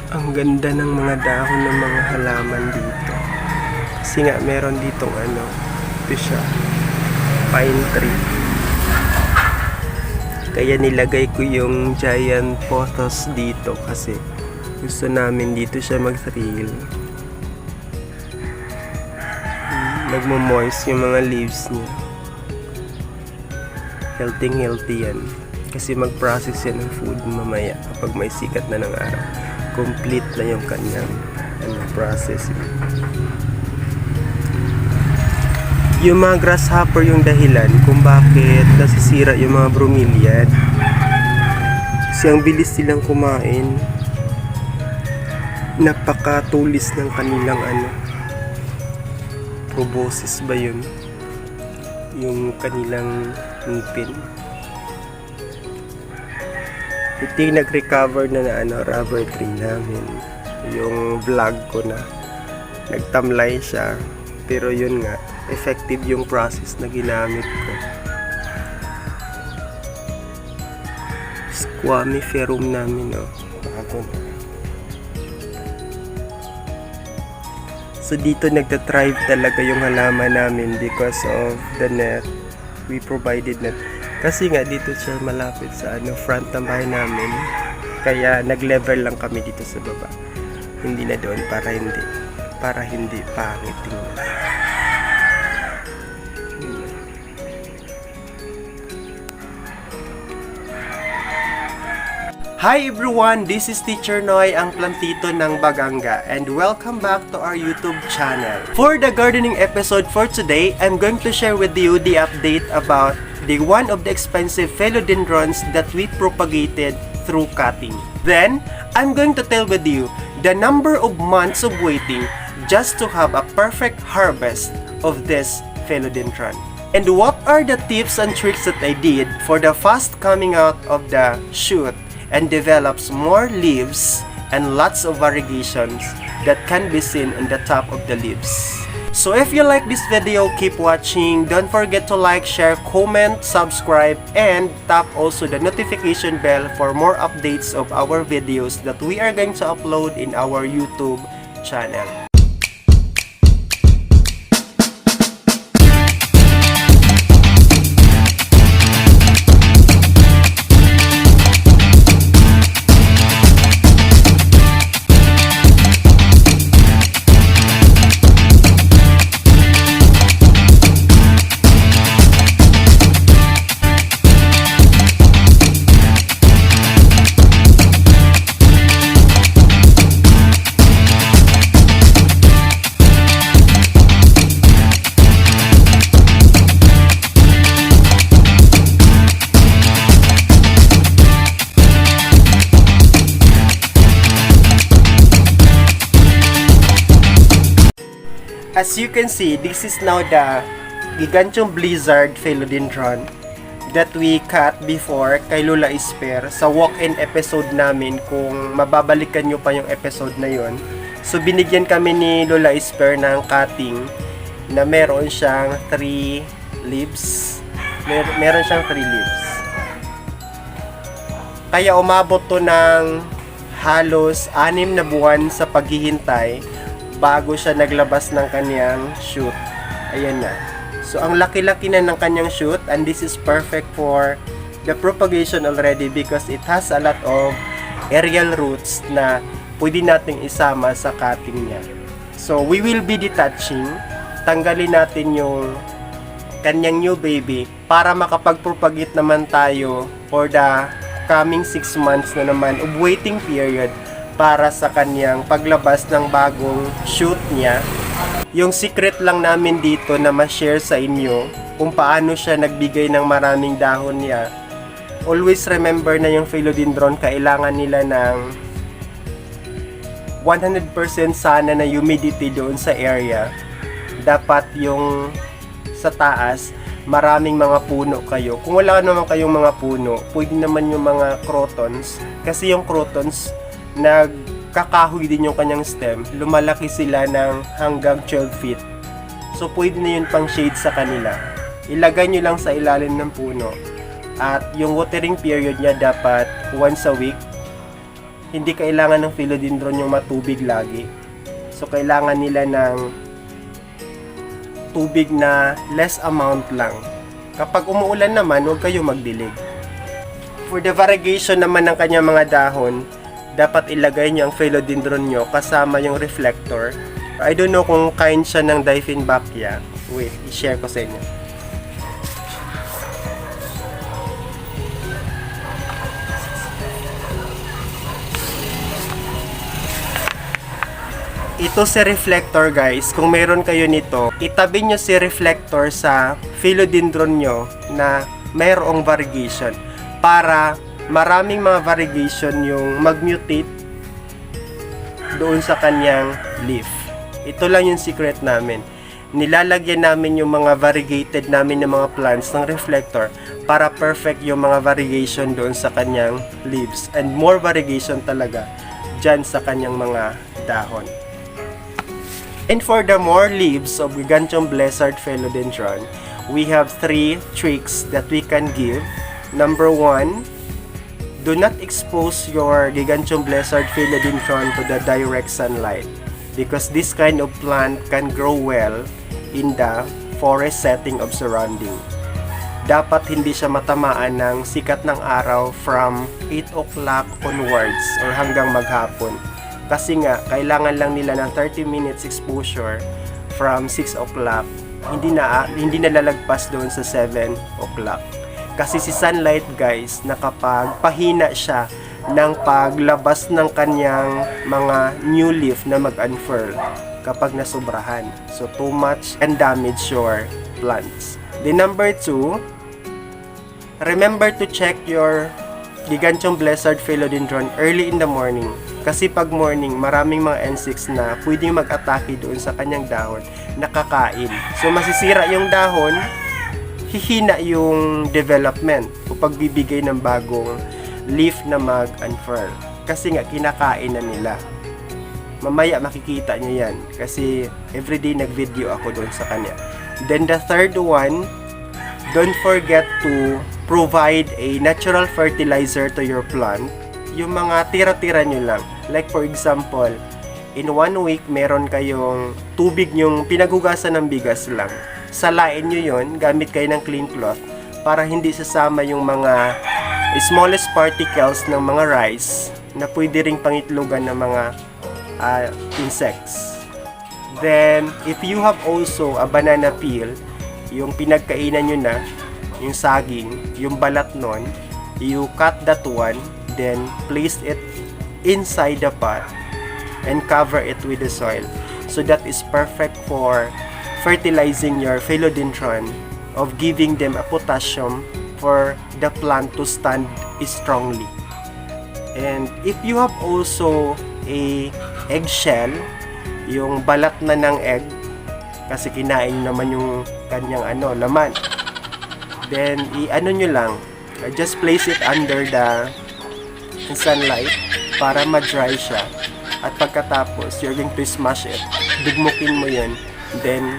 Ang ganda ng mga dahon ng mga halaman dito. Kasi nga meron ditong ito siya, pine tree. Kaya nilagay ko yung giant pothos dito kasi gusto namin dito siya mag-thrill. Nagmo-moist yung mga leaves niya. Healthy yan. Kasi mag-process yan ng food mamaya kapag may sikat na ng araw. Complete na yung kanyang processing. Yung mga grasshopper yung dahilan kung bakit nasisira yung mga bromeliad. Kasi ang bilis silang kumain. Napakatulis ng kanilang proboscis ba yun? Yung kanilang ngipin. Ito yung nag-recover na rubber tree namin. Yung vlog ko na nagtamlay siya. Pero yun nga, effective yung process na ginamit ko. Squamiferum namin, bago na. So dito nagta-thrive talaga yung halaman namin because of the net. We provided net. Kasi nga dito siya malapit sa front ng bahay namin. Kaya nag-level lang kami dito sa baba. Hindi na doon para hindi pangit tingnan. Hi everyone, this is Teacher Noy, ang plantito ng Baganga, and welcome back to our YouTube channel. For the gardening episode for today, I'm going to share with you the update about the one of the expensive philodendrons that we propagated through cutting. Then, I'm going to tell with you the number of months of waiting just to have a perfect harvest of this philodendron. And what are the tips and tricks that I did for the fast coming out of the shoot and develops more leaves and lots of variegations that can be seen on the top of the leaves. So if you like this video, keep watching. Don't forget to like, share, comment, subscribe, and tap also the notification bell for more updates of our videos that we are going to upload in our YouTube channel. As you can see, this is now the Giganteum blizzard philodendron that we cut before kay Lola Esper sa walk-in episode namin. Kung mababalikan nyo pa yung episode na yon. So binigyan kami ni Lola Esper ng cutting na meron siyang 3 leaves. Meron siyang 3 leaves. Kaya umabot to ng halos 6 na buwan sa paghihintay bago siya naglabas ng kanyang shoot. Ayan na. So, ang laki-laki na ng kanyang shoot, and this is perfect for the propagation already because it has a lot of aerial roots na pwede nating isama sa cutting niya. So, we will be detaching. Tanggalin natin yung kanyang new baby para makapag-propagate naman tayo for the coming 6 months na naman of waiting period para sa kanyang paglabas ng bagong shoot niya. Yung secret lang namin dito na ma-share sa inyo kung paano siya nagbigay ng maraming dahon niya. Always remember na yung philodendron kailangan nila ng 100% sana na humidity doon sa area. Dapat yung sa taas maraming mga puno kayo. Kung wala naman kayong mga puno, pwede naman yung mga crotons. Kasi yung crotons nagkakahoy din yung kanyang stem, lumalaki sila ng hanggang 12 feet. So pwede na yun pang shade sa kanila. Ilagay nyo lang sa ilalim ng puno. At yung watering period niya dapat once a week. hindi kailangan ng philodendron yung matubig lagi. So kailangan nila ng tubig na less amount lang. Kapag umuulan naman, huwag kayo magdilig. For the variegation naman ng kanyang mga dahon, dapat ilagay nyo ang philodendron nyo kasama yung reflector. I don't know kung kind siya ng Dieffenbachia. Wait, i-share ko sa inyo. Ito si reflector guys, kung meron kayo nito, itabi nyo si reflector sa philodendron nyo na mayroong variegation para maraming mga variegation yung mag-mutate doon sa kanyang leaf. Ito lang yung secret namin. Nilalagyan namin yung mga variegated namin ng mga plants ng reflector para perfect yung mga variegation doon sa kanyang leaves and more variegation talaga dyan sa kanyang mga dahon. And for the more leaves of Giganteum blizzard Philodendron, we have 3 tricks that we can give. Number 1, do not expose your Giganteum blizzard Philodendron to the direct sunlight because this kind of plant can grow well in the forest setting of surrounding. Dapat hindi siya matamaan ng sikat ng araw from 8 o'clock onwards or hanggang maghapon. Kasi nga, kailangan lang nila ng 30 minutes exposure from 6 o'clock. Hindi na lalagpas doon sa 7 o'clock. Kasi si sunlight guys, nakapag pahina siya ng paglabas ng kanyang mga new leaf na mag-unfurl kapag nasubrahan. So, too much and damage your plants. Then number 2, remember to check your Giganteum blizzard Philodendron early in the morning. Kasi pag morning, maraming mga insects na pwedeng mag-atake doon sa kanyang dahon, nakakain. So masisira yung dahon, hihina yung development o pagbibigay ng bagong leaf na mag-unfurl. Kasi nga, kinakain na nila. Mamaya makikita nyo yan. Kasi everyday nag-video ako doon sa kanya. Then the third one, don't forget to provide a natural fertilizer to your plant. Yung mga tira-tira nyo lang. Like for example, in 1 week, meron kayong tubig nyong pinaghugasan ng bigas lang. Salain nyo yon, gamit kayo ng clean cloth para hindi sasama yung mga smallest particles ng mga rice na pwede ring pangitlogan ng mga insects. Then, if you have also a banana peel, yung pinagkainan nyo na, yung saging, yung balat nun, you cut that one, then place it inside the pot and cover it with the soil. So that is perfect for fertilizing your philodendron, of giving them a potassium for the plant to stand strongly. And if you have also a eggshell, yung balat na ng egg, kasi kinain naman yung kanyang laman, then i-ano nyo lang, just place it under the sunlight para ma-dry siya. At pagkatapos, you're going to smash it. Dugmukin mo yun. Then,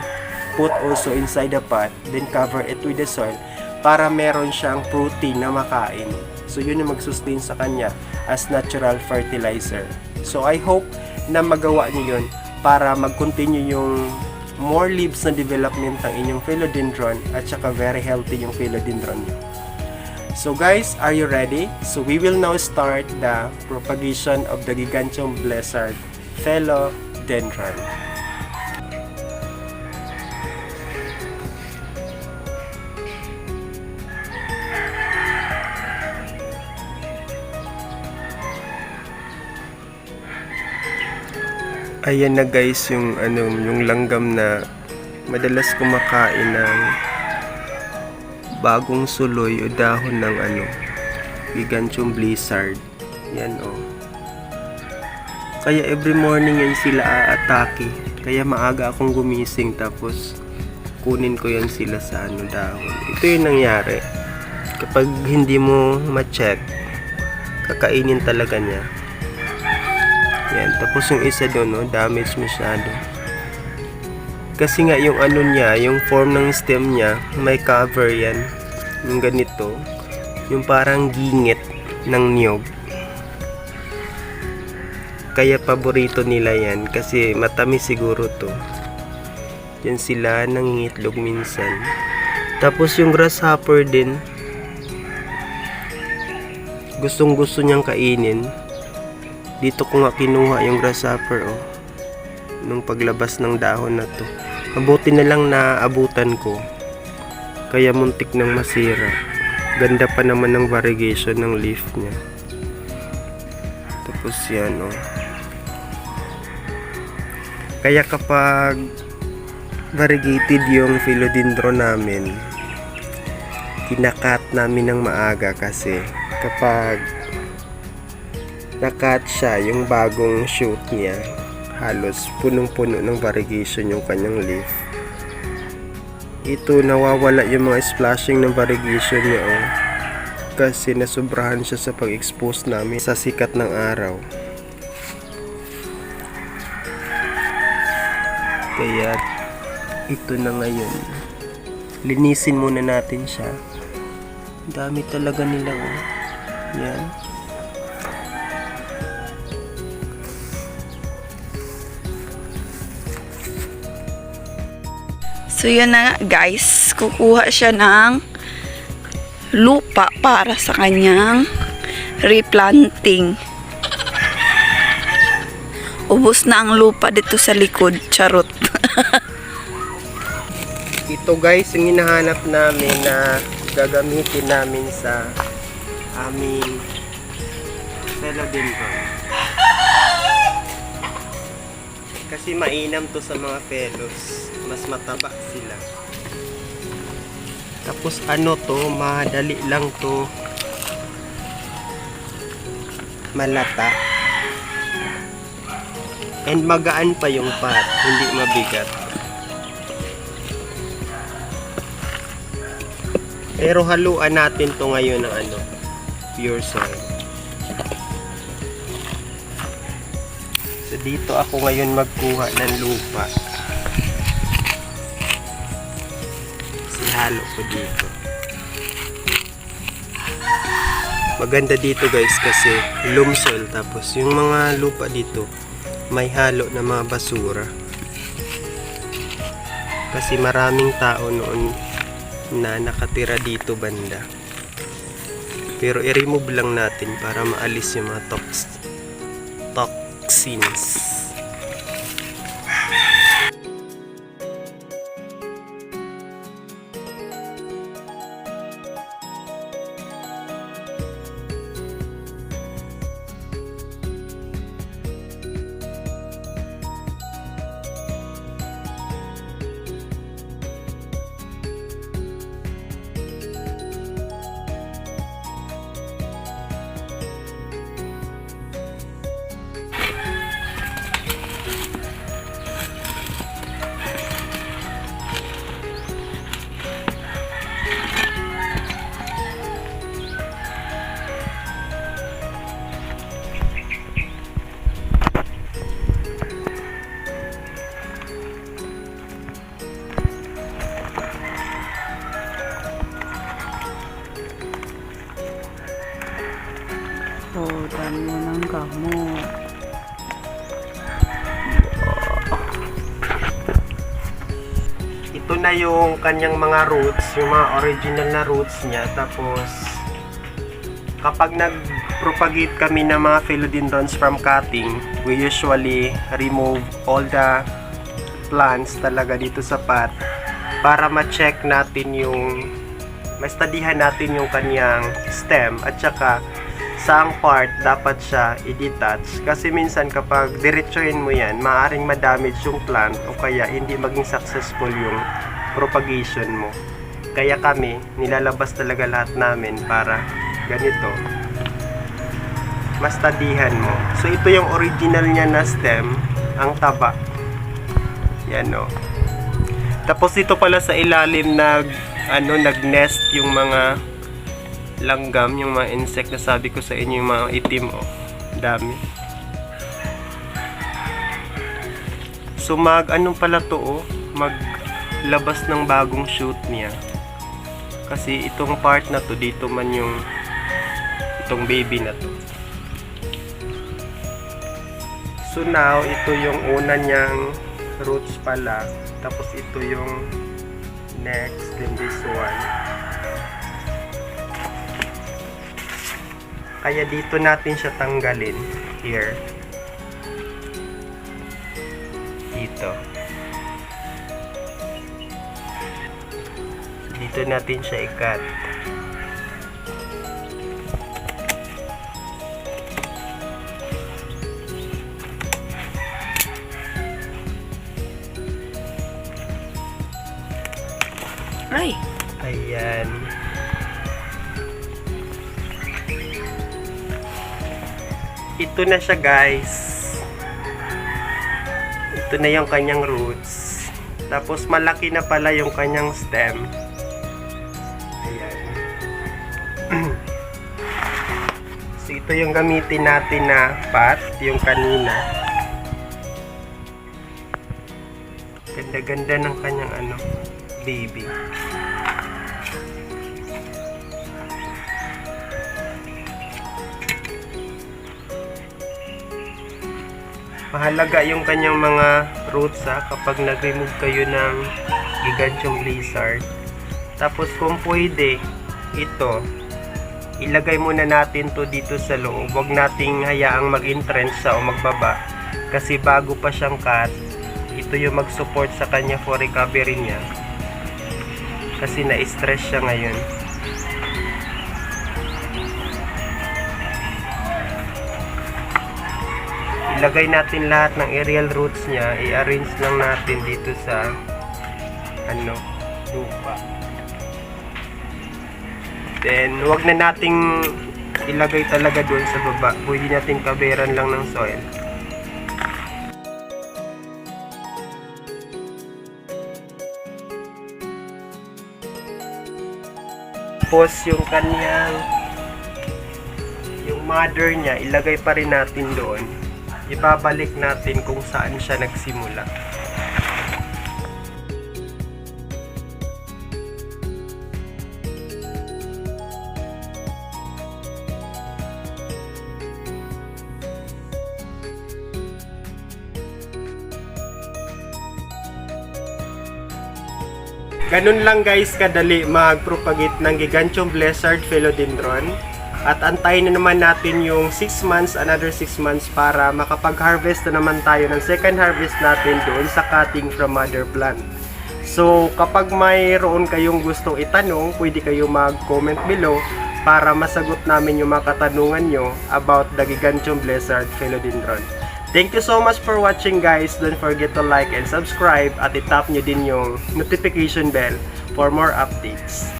put also inside the pot. Then, cover it with the soil para meron siyang protein na makain. So, yun yung mag-sustain sa kanya as natural fertilizer. So, I hope na magawa niyo yun para mag-continue yung more leaves na development ng inyong philodendron at saka very healthy yung philodendron niyo. So guys, are you ready? So we will now start the propagation of the Giganteum blizzard Philodendron. Ayan na guys yung yung langgam na madalas kumakain ng bagong suloy o dahon ng Giganteum blizzard. Yan Kaya every morning yan sila aatake. Kaya maaga akong gumising tapos kunin ko yan sila sa dahon. Ito yung nangyari. Kapag hindi mo ma-check, kakainin talaga niya. Yan. Tapos yung isa doon, damage masyado. Kasi nga yung niya, yung form ng stem niya, may cover yan. Yung ganito. Yung parang gingit ng niyog. Kaya paborito nila yan kasi matamis siguro to. Yan sila nangingitlog minsan. Tapos yung grasshopper din, gustong gusto niyang kainin. Dito ko nga kinuha yung grasshopper, oh, nung paglabas ng dahon na to. Mabuti na lang na abutan ko, kaya muntik nang masira. Ganda pa naman ng variegation ng leaf niya. Tapos yan, oh. Kaya kapag variegated yung philodendron namin, kinakat namin ng maaga kasi kapag nakat siya, yung bagong shoot niya, halos punong-puno ng variegation yung kanyang leaf. Ito, nawawala yung mga splashing ng variegation niya, oh, kasi nasubrahan siya sa pag-expose namin sa sikat ng araw. Kaya ito na ngayon, linisin muna natin siya. Dami talaga nila, oh. Yan. So yun na nga guys, kukuha siya ng lupa para sa kanyang replanting. Ubos na ang lupa dito sa likod, charot. Ito guys, yung hinahanap namin na gagamitin namin sa aming Philodendron. Kasi mainam to sa mga fellows, mas mataba sila. Tapos ano to, madali lang to malata. And magaan pa yung pot, hindi mabigat. Pero haluan natin to ngayon ng ano, pure soil. So dito ako ngayon magkuha ng lupa. Halo ko dito. Maganda dito guys kasi loam soil, tapos yung mga lupa dito may halo na mga basura. Kasi maraming tao noon na nakatira dito banda. Pero i-remove lang natin para maalis yung mga toxins. So, dami mo ng gamot. Ito na yung kanyang mga roots, yung mga original na roots niya. Tapos kapag nag-propagate kami ng mga philodendrons from cutting, we usually remove all the plants talaga dito sa pot para ma-check natin yung, ma-studyhan natin yung kanyang stem at saka saang part dapat siya i-detach. Kasi minsan kapag diretsuhin mo yan, maaaring ma-damage yung plant o kaya hindi maging successful yung propagation mo. Kaya kami, nilalabas talaga lahat namin para ganito, ma-studyhan mo. So ito yung original niya na stem, ang taba. Yan, o. Tapos dito pala sa ilalim nag-nest yung mga langgam, yung mga insect na sabi ko sa inyo, yung mga itim, oh, dami. So pala to, oh, maglabas ng bagong shoot niya. Kasi itong part na to, dito man yung itong baby na to. So now, ito yung una niyang roots pala. Tapos ito yung next, then this one. Kaya dito natin siya tanggalin. Here. Dito. Dito natin siya i-cut. Ay. Ayan. Ito na siya, guys. Ito na yung kanyang roots. Tapos malaki na pala yung kanyang stem. Ayan. So ito yung gamitin natin na pot, yung kanina. Ganda-ganda ng kanyang baby. Mahalaga yung kanyang mga roots kapag nag-remove kayo ng Giganteum lizard. Tapos kung pwede, ito, ilagay muna natin to dito sa loob. Huwag nating hayaang mag-entrench o magbaba. Kasi bago pa siyang cut, ito yung mag-support sa kanya for recovery niya. Kasi na-stress siya ngayon. Ilagay natin lahat ng aerial roots niya, i-arrange lang natin dito sa lupa. Then wag na nating ilagay talaga doon sa baba. Pwede natin kaberan lang ng soil. Tapos yung kanyang mother niya, ilagay pa rin natin doon. Ibabalik natin kung saan siya nagsimula. Ganun lang guys kadali mag-propagate ng Giganteum Blizzard Philodendron. At antayin na naman natin yung 6 months, another 6 months para makapag-harvest na naman tayo ng second harvest natin doon sa cutting from mother plant. So kapag mayroon kayong gustong itanong, pwede kayo mag-comment below para masagot namin yung mga katanungan nyo about the Giganteum Blizzard Philodendron. Thank you so much for watching guys. Don't forget to like and subscribe at itap nyo din yung notification bell for more updates.